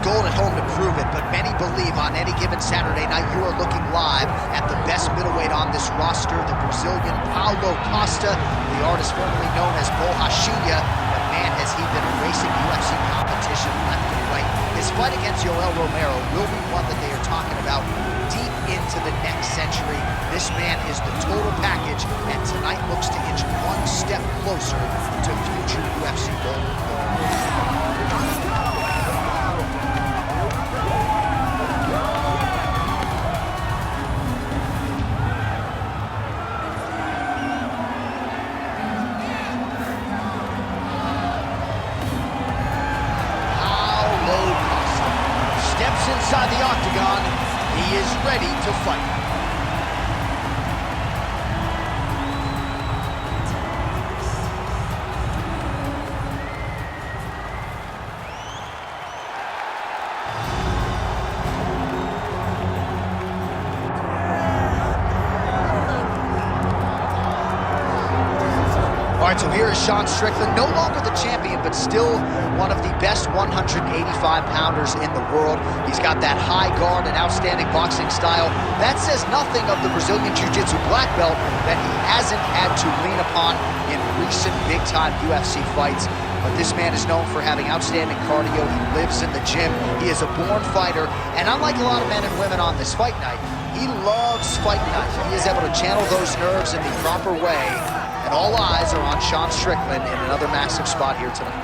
gold at home to prove it, but many believe on any given Saturday night you are looking live at the best middleweight on this roster, the Brazilian Paulo Costa, the artist formerly known as Borrachinha. But man, has he been erasing UFC competition left and right. His fight against Yoel Romero will be one that they are talking about deep into the next century. This man is the total package, and tonight looks to inch one step closer to future UFC gold. Inside the octagon, he is ready to fight. All right, so here is Sean Strickland, no longer the champion, but still one of the best 185-pounders in the world. He's got that high guard and outstanding boxing style. That says nothing of the Brazilian Jiu-Jitsu black belt that he hasn't had to lean upon in recent big-time UFC fights. But this man is known for having outstanding cardio. He lives in the gym. He is a born fighter. And unlike a lot of men and women on this fight night, he loves fight night. He is able to channel those nerves in the proper way. And all eyes are on Sean Strickland in another massive spot here tonight.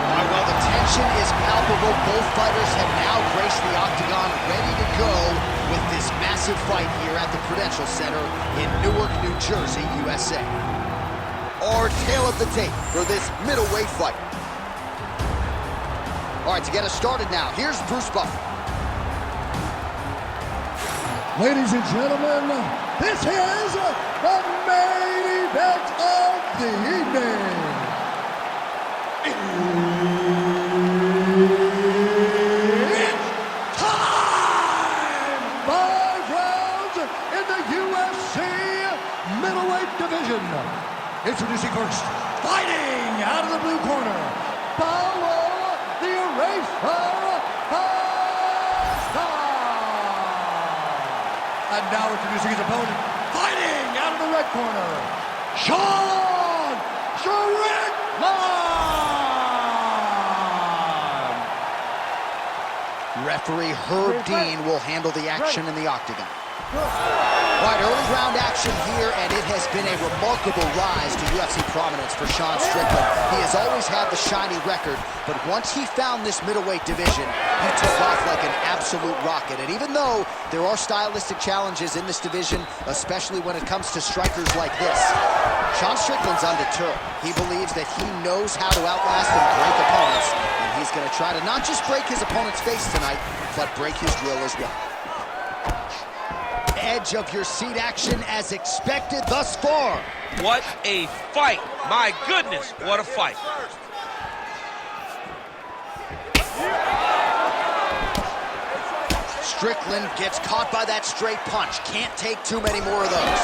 All right, well, the tension is palpable. Both fighters have now graced the octagon, ready to go with this massive fight here at the Prudential Center in Newark, New Jersey, USA. Our tale of the tape for this middleweight fight. All right, to get us started now, here's Bruce Buffer. Ladies and gentlemen, this is the main event of the evening. It's time! 5 rounds in the UFC middleweight division. Introducing first, fighting out of the blue corner, Paulo the Eraser Costa. And now introducing his opponent, fighting out of the red corner, Sean Strickland. Referee Herb Dean will handle the action in the octagon. All right, early round action here, and it has been a remarkable rise to UFC prominence for Sean Strickland. He has always had the shiny record, but once he found this middleweight division, he took off like an absolute rocket. And even though there are stylistic challenges in this division, especially when it comes to strikers like this, Sean Strickland's undeterred. He believes that he knows how to outlast and break opponents, and he's going to try to not just break his opponent's face tonight, but break his will as well. Edge of your seat action as expected thus far. What a fight. My goodness, what a fight. Strickland gets caught by that straight punch. Can't take too many more of those.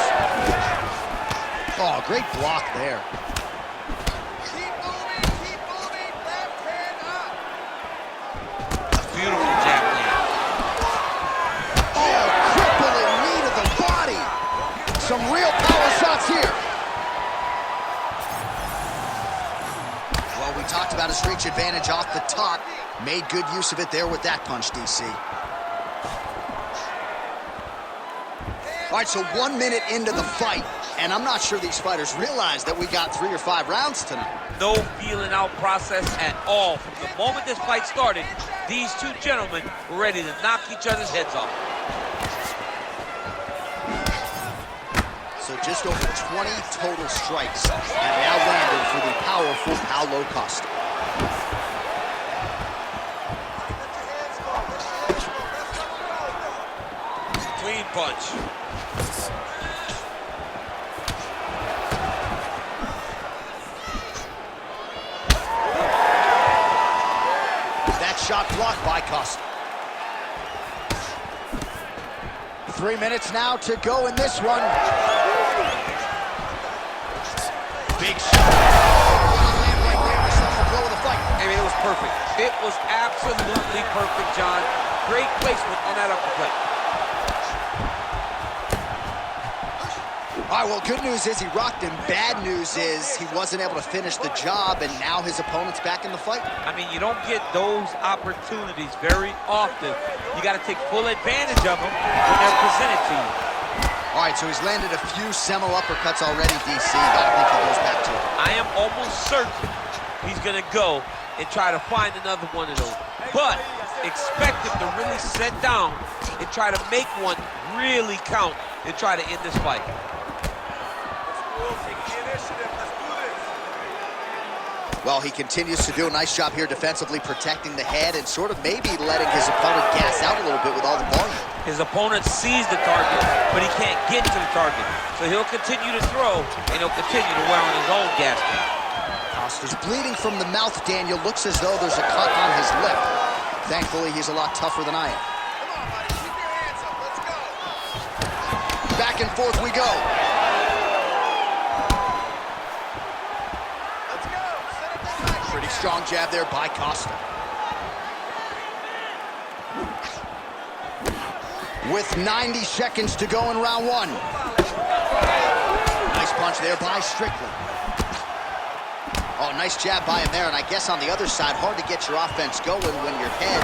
Oh, great block there. Keep moving, left hand up. A beautiful jab there. Some real power shots here. Well, we talked about his reach advantage off the top. Made good use of it there with that punch, DC. All right, so 1 minute into the fight, and I'm not sure these fighters realize that we got 3 or 5 rounds tonight. No feeling out process at all. From the moment this fight started, these two gentlemen were ready to knock each other's heads off. So just over 20 total strikes have now landed for the powerful Paulo Costa. Clean punch. That shot blocked by Costa. 3 minutes now to go in this one. perfect. It was absolutely perfect, John. Great placement on that uppercut. All right, well, good news is he rocked him. Bad news is he wasn't able to finish the job, and now his opponent's back in the fight. I mean, you don't get those opportunities very often. You got to take full advantage of them when they're presented to you. All right, so he's landed a few seminal uppercuts already, DC. I think he goes back to it. I am almost certain he's going to go and try to find another one of those. But expect him to really sit down and try to make one really count and try to end this fight. Well, he continues to do a nice job here defensively, protecting the head and sort of maybe letting his opponent gas out a little bit with all the volume. His opponent sees the target, but he can't get to the target. So he'll continue to throw, and he'll continue to wear on his own gas tank. Costa's bleeding from the mouth, Daniel. Looks as though there's a cut on his lip. Thankfully, he's a lot tougher than I am. Come on, buddy. Keep your hands up. Let's go. Back and forth we go. Let's go. Set up that nice. Pretty strong jab there by Costa. With 90 seconds to go in round one. Nice punch there by Strickland. Oh, nice jab by him there, and I guess on the other side, hard to get your offense going when your head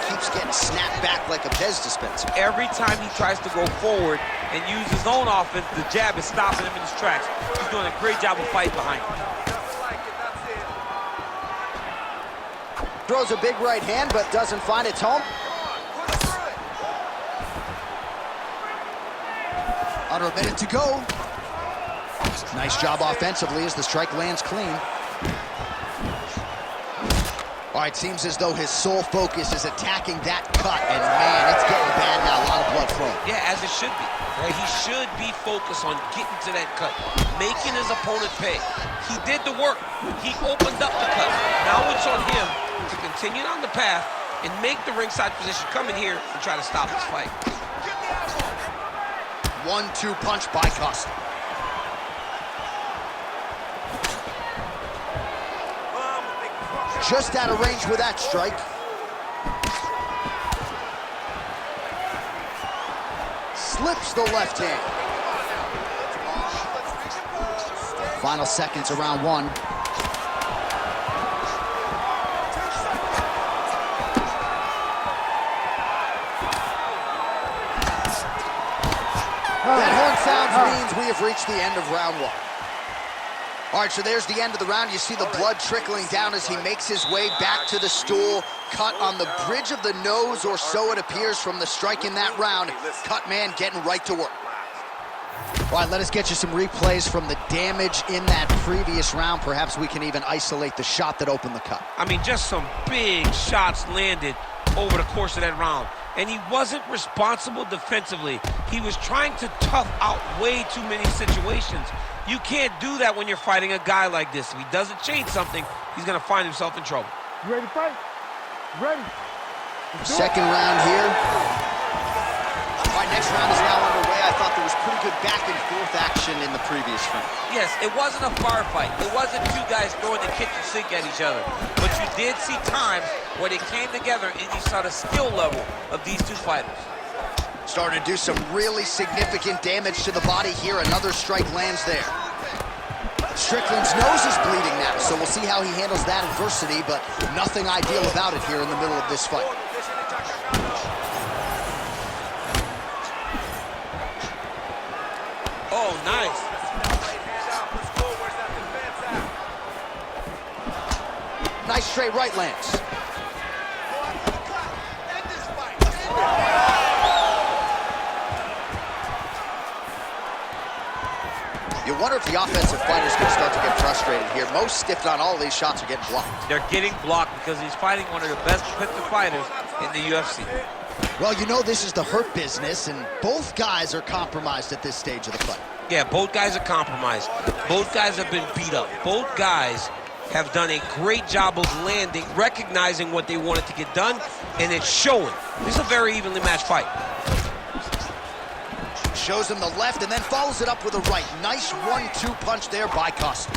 keeps getting snapped back like a Pez dispenser. Every time he tries to go forward and use his own offense, the jab is stopping him in his tracks. He's doing a great job of fighting behind him. Throws a big right hand, but doesn't find its home. Push through it. Under a minute to go. Nice job offensively as the strike lands clean. All right, seems as though his sole focus is attacking that cut, and man, it's getting bad now, a lot of blood flowing. Yeah, as it should be. Right? He should be focused on getting to that cut, making his opponent pay. He did the work. He opened up the cut. Now it's on him to continue on the path and make the ringside position, come in here and try to stop this fight. 1-2 punch by Costa. Just out of range with that strike. Slips the left hand. Final seconds of round one. That horn sounds means we have reached the end of round one. All right, so there's the end of the round. You see the blood trickling down as he makes his way back to the stool. Cut on the bridge of the nose, or so it appears from the strike in that round. Cut man getting right to work. All right, let us get you some replays from the damage in that previous round. Perhaps we can even isolate the shot that opened the cut. I mean, just some big shots landed over the course of that round. And he wasn't responsible defensively. He was trying to tough out way too many situations. You can't do that when you're fighting a guy like this. If he doesn't change something, he's going to find himself in trouble. You ready to fight? Ready. Second round here. All right, next round is now underway. I thought there was pretty good back and forth action in the previous round. Yes, it wasn't a firefight. It wasn't two guys throwing the kitchen sink at each other. But you did see times where they came together and you saw the skill level of these two fighters. Starting to do some really significant damage to the body here. Another strike lands there. Strickland's nose is bleeding now, so we'll see how he handles that adversity, but nothing ideal about it here in the middle of this fight. Oh, nice. Nice straight right lands. You wonder if the offensive fighters can start to get frustrated here. Most, if not all, of these shots are getting blocked. They're getting blocked because he's fighting one of the best defensive fighters in the UFC. Well, you know this is the hurt business, and both guys are compromised at this stage of the fight. Yeah, both guys are compromised. Both guys have been beat up. Both guys have done a great job of landing, recognizing what they wanted to get done, and it's showing. This is a very evenly matched fight. Shows him the left and then follows it up with a right. Nice 1-2 punch there by Costa.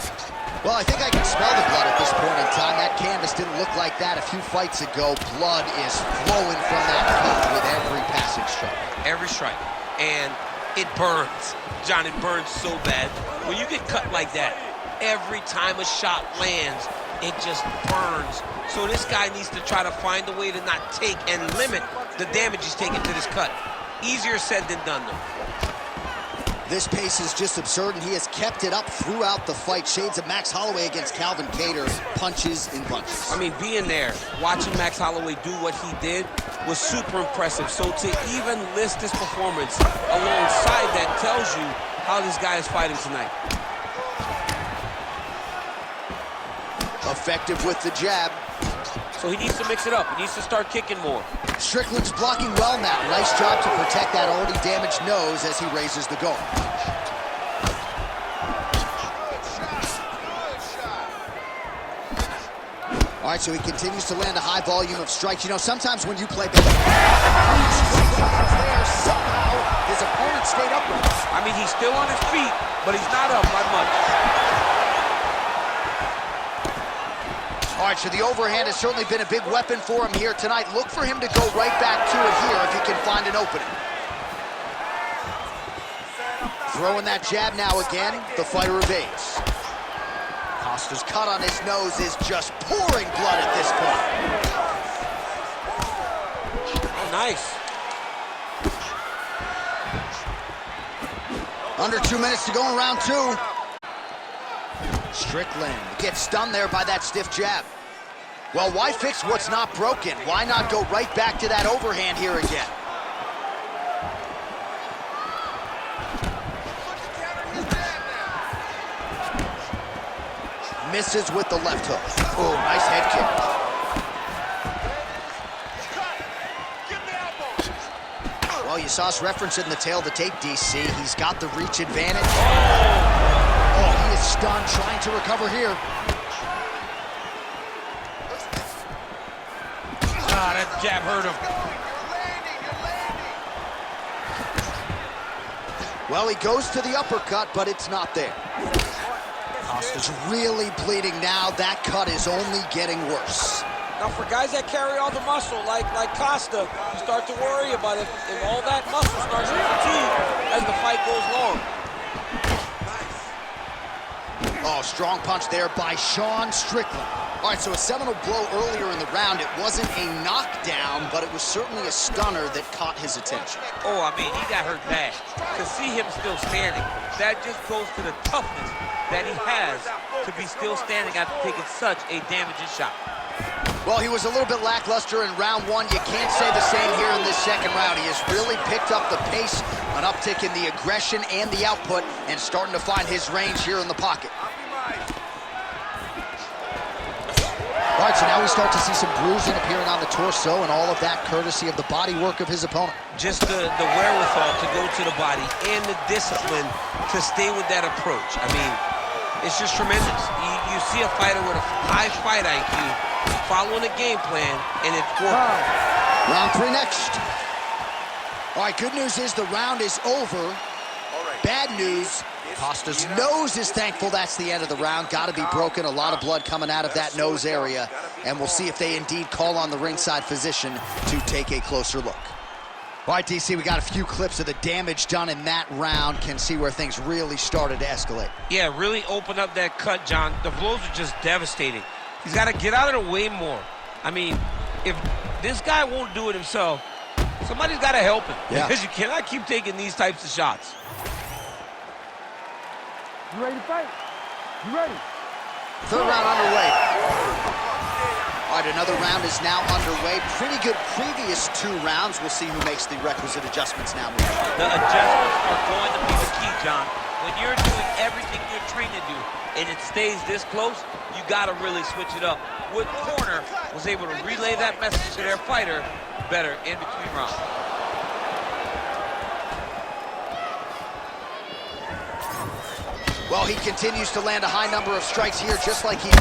Well, I think I can smell the blood at this point in time. That canvas didn't look like that a few fights ago. Blood is flowing from that cut with every passing strike. Every strike. And it burns. John, it burns so bad. When you get cut like that, every time a shot lands, it just burns. So this guy needs to try to find a way to not take and limit the damage he's taking to this cut. Easier said than done, though. This pace is just absurd, and he has kept it up throughout the fight. Shades of Max Holloway against Calvin Kattar, punches in bunches. I mean, being there, watching Max Holloway do what he did was super impressive. So to even list this performance alongside that tells you how this guy is fighting tonight. Effective with the jab. So he needs to mix it up. He needs to start kicking more. Strickland's blocking well now. Nice job to protect that already damaged nose as he raises the guard. All right, so he continues to land a high volume of strikes. You know, sometimes when you play there, somehow his opponent stayed upright. I mean, he's still on his feet, but he's not up by much. All right, so the overhand has certainly been a big weapon for him here tonight. Look for him to go right back to it here if he can find an opening. Throwing that jab now again, the fighter evades. Costa's cut on his nose is just pouring blood at this point. Oh, nice. Under 2 minutes to go in round 2. Strickland gets stunned there by that stiff jab. Well, why fix what's not broken? Why not go right back to that overhand here again? Misses with the left hook. Oh, nice head kick. Well, you saw us referencing the tail of the tape, DC. He's got the reach advantage. Oh, he is stunned, trying to recover here. Ah, that jab hurt him. Well, he goes to the uppercut, but it's not there. Costa's really bleeding now. That cut is only getting worse. Now, for guys that carry all the muscle, like Costa, you start to worry about if all that muscle starts to fatigue as the fight goes long. Oh, strong punch there by Sean Strickland. All right, so a seminal blow earlier in the round. It wasn't a knockdown, but it was certainly a stunner that caught his attention. Oh, I mean, he got hurt bad. To see him still standing, that just goes to the toughness that he has to be still standing after taking such a damaging shot. Well, he was a little bit lackluster in round 1. You can't say the same here in this second round. He has really picked up the pace, an uptick in the aggression and the output, and starting to find his range here in the pocket. All right, so now we start to see some bruising appearing on the torso, and all of that courtesy of the body work of his opponent. Just the wherewithal to go to the body and the discipline to stay with that approach. I mean, it's just tremendous. You see a fighter with a high fight IQ following a game plan, and it's working. Round 3 next. All right, good news is the round is over. Bad news, Costa's nose is thankful that's the end of the round. Got to be broken. A lot of blood coming out of that nose area. And we'll see if they indeed call on the ringside physician to take a closer look. All right, DC, we got a few clips of the damage done in that round. Can see where things really started to escalate. Yeah, really open up that cut, John. The blows are just devastating. He's got to get out of the way more. I mean, if this guy won't do it himself, somebody's got to help him. Yeah. Because you cannot keep taking these types of shots. You ready to fight? You ready? Third round underway. All right, another round is now underway. Pretty good previous 2 rounds. We'll see who makes the requisite adjustments now. The adjustments are going to be the key, John. When you're doing everything you're trained to do and it stays this close, you got to really switch it up. Wood Corner was able to relay that message to their fighter better in between rounds. Well, he continues to land a high number of strikes here, just like he... See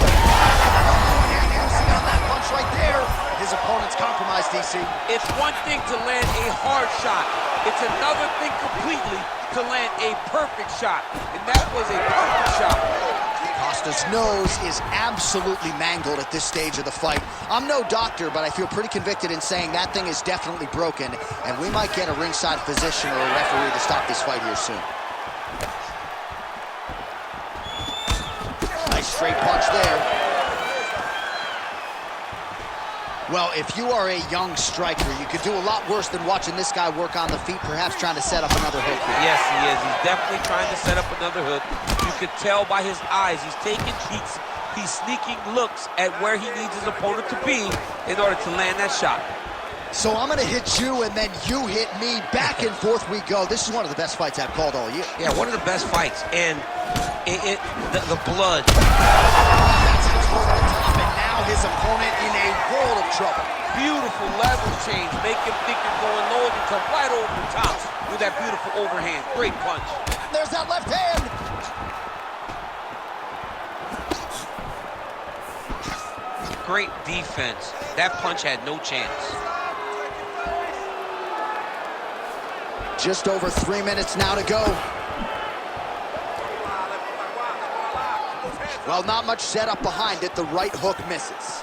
on that punch right there. His opponent's compromised, DC. It's one thing to land a hard shot, It's another thing completely to land a perfect shot, and that was a perfect shot. Costa's nose is absolutely mangled at this stage of the fight. I'm no doctor, but I feel pretty convicted in saying that thing is definitely broken, and we might get a ringside physician or a referee to stop this fight here soon. Nice straight punch there. Well, if you are a young striker, you could do a lot worse than watching this guy work on the feet, perhaps trying to set up another hook. Yes, he is. He's definitely trying to set up another hook. You could tell by his eyes. He's taking peeks. He's sneaking looks at where he needs his opponent to be in order to land that shot. So I'm going to hit you, and then you hit me. Back and forth we go. This is one of the best fights I've called all year. Yeah, one of the best fights. And the blood. That's it over the top, and now his opponent in a world of trouble. Beautiful level change. Make him think you're going low and you come right over the top with that beautiful overhand. Great punch. There's that left hand. Great defense. That punch had no chance. Just over 3 minutes now to go. Well, not much setup behind it. The right hook misses.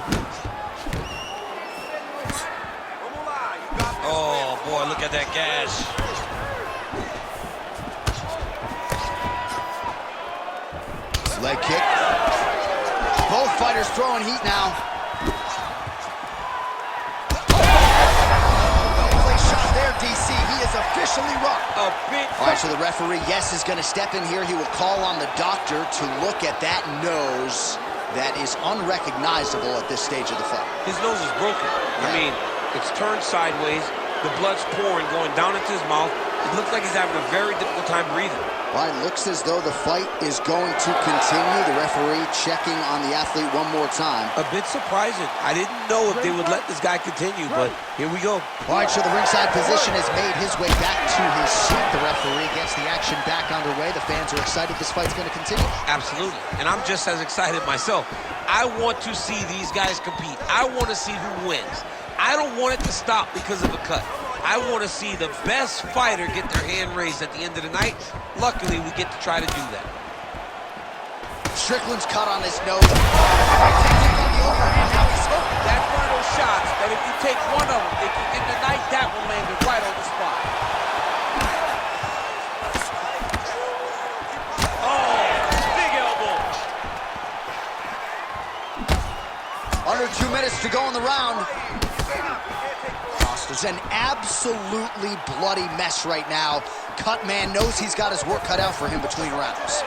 Oh, boy, look at that gash. Leg kick. Both fighters throwing heat now. Well-placed shot there, DC. He is officially rocked. A big... All right, so the referee, yes, is going to step in here. He will call on the doctor to look at that nose that is unrecognizable at this stage of the fight. His nose is broken. I mean, it's turned sideways. The blood's pouring, going down into his mouth. It looks like he's having a very difficult time breathing. Well, it looks as though the fight is going to continue. The referee checking on the athlete one more time. A bit surprising. I didn't know if they would let this guy continue, but here we go. All right, so the ringside physician has made his way back to his seat. The referee gets the action back underway. The fans are excited this fight's going to continue. Absolutely, and I'm just as excited myself. I want to see these guys compete. I want to see who wins. I don't want it to stop because of a cut. I want to see the best fighter get their hand raised at the end of the night. Luckily, we get to try to do that. Strickland's cut on his nose. That's one of those shots that if you take one of them, if you end the night, that one landed right on the spot. Oh, big elbow. Under 2 minutes to go in the round. Costa's an absolutely bloody mess right now. Cut man knows he's got his work cut out for him between rounds.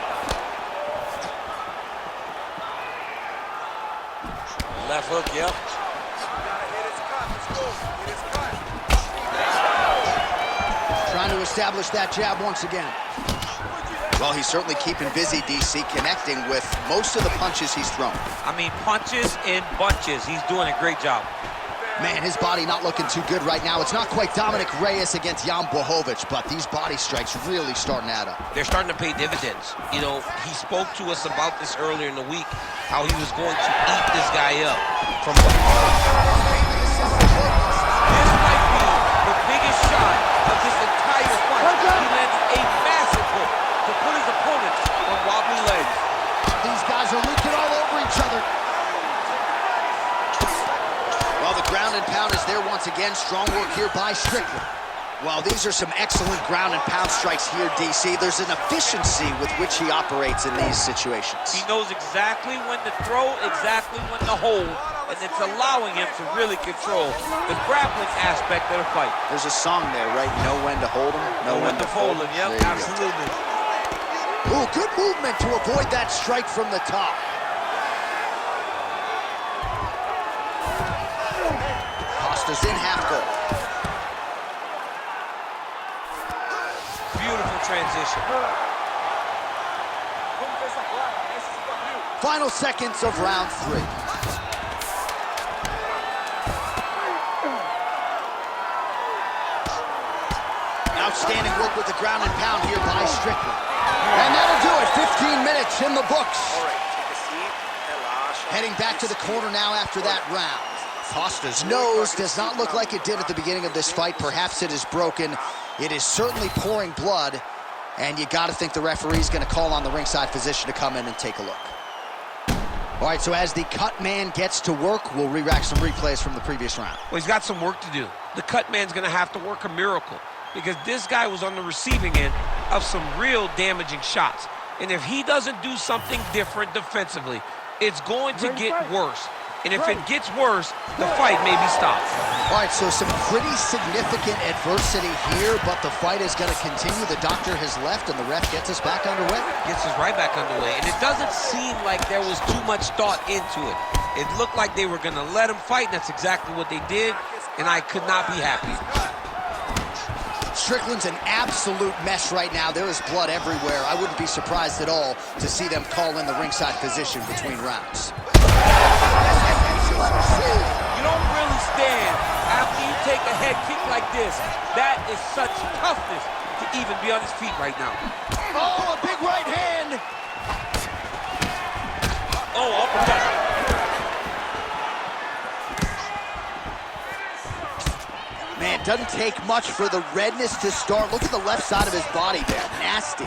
Left hook, yep. Trying to establish that jab once again. Well, he's certainly keeping busy, DC, connecting with most of the punches he's thrown. I mean, punches in bunches. He's doing a great job. Man, his body not looking too good right now. It's not quite Dominic Reyes against Jan Blachowicz, but these body strikes really starting to add up. They're starting to pay dividends. You know, he spoke to us about this earlier in the week, how he was going to eat this guy up. This might be the biggest shot of this entire fight. He landed a massive hook to put his opponents on wobbly legs. These guys are leaking all over each other. Well, the ground and pound is there once again. Strong work here by Strickland. Well, these are some excellent ground and pound strikes here, DC. There's an efficiency with which he operates in these situations. He knows exactly when to throw, exactly when to hold, and it's allowing him to really control the grappling aspect of the fight. There's a song there, right? Know when to hold him, know when to fold him. Yep, absolutely. Ooh, good movement to avoid that strike from the top. Costa's in half guard. Beautiful transition. Final seconds of round 3. Outstanding work with the ground and pound here by Strickland. And that'll do it. 15 minutes in the books. All right, take a seat. Relaxa. Heading back to the corner now after that round. Costa's nose does not look like it did at the beginning of this fight. Perhaps it is broken. It is certainly pouring blood, and you got to think the referee's going to call on the ringside physician to come in and take a look. All right, so as the cut man gets to work, we'll re-rack some replays from the previous round. Well, he's got some work to do. The cut man's going to have to work a miracle because this guy was on the receiving end of some real damaging shots. And if he doesn't do something different defensively, it's going to get worse. And if it gets worse, the fight may be stopped. All right, so some pretty significant adversity here, but the fight is going to continue. The doctor has left, and the ref gets us back underway. Gets us right back underway. And it doesn't seem like there was too much thought into it. It looked like they were going to let him fight, and that's exactly what they did, and I could not be happy. Strickland's an absolute mess right now. There is blood everywhere. I wouldn't be surprised at all to see them call in the ringside physician between rounds. You don't really stand after you take a head kick like this. That is such toughness to even be on his feet right now. Oh, a big right hand. Oh, uppercut. Man, doesn't take much for the redness to start. Look at the left side of his body there. Nasty.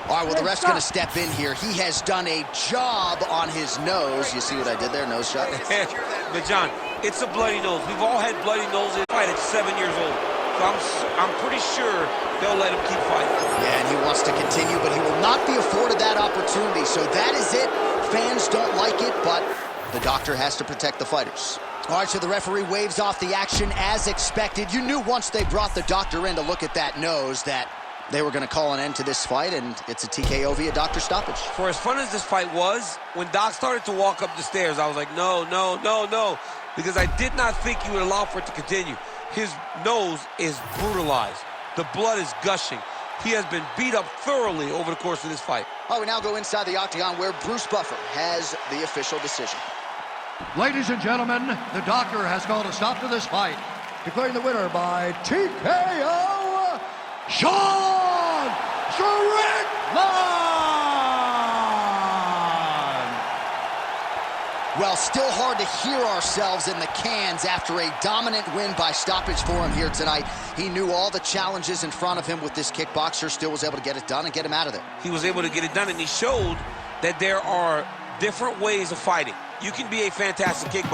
All right, well, the ref's going to step in here. He has done a job on his nose. You see what I did there? Nose shot. But, John, it's a bloody nose. We've all had bloody noses fight at 7 years old. So I'm pretty sure they'll let him keep fighting. Yeah, and he wants to continue, but he will not be afforded that opportunity. So that is it. Fans don't like it, but the doctor has to protect the fighters. All right, so the referee waves off the action as expected. You knew once they brought the doctor in to look at that nose that they were going to call an end to this fight, and it's a TKO via doctor stoppage. For as fun as this fight was, when Doc started to walk up the stairs, I was like, no, no, no, no, because I did not think he would allow for it to continue. His nose is brutalized. The blood is gushing. He has been beat up thoroughly over the course of this fight. All right, we now go inside the octagon where Bruce Buffer has the official decision. Ladies and gentlemen, the doctor has called a stop to this fight, declaring the winner by TKO, Sean Strickland! Well, still hard to hear ourselves in the cans after a dominant win by stoppage for him here tonight. He knew all the challenges in front of him with this kickboxer, still was able to get it done and get him out of there. He was able to get it done, and he showed that there are different ways of fighting. You can be a fantastic kickboxer.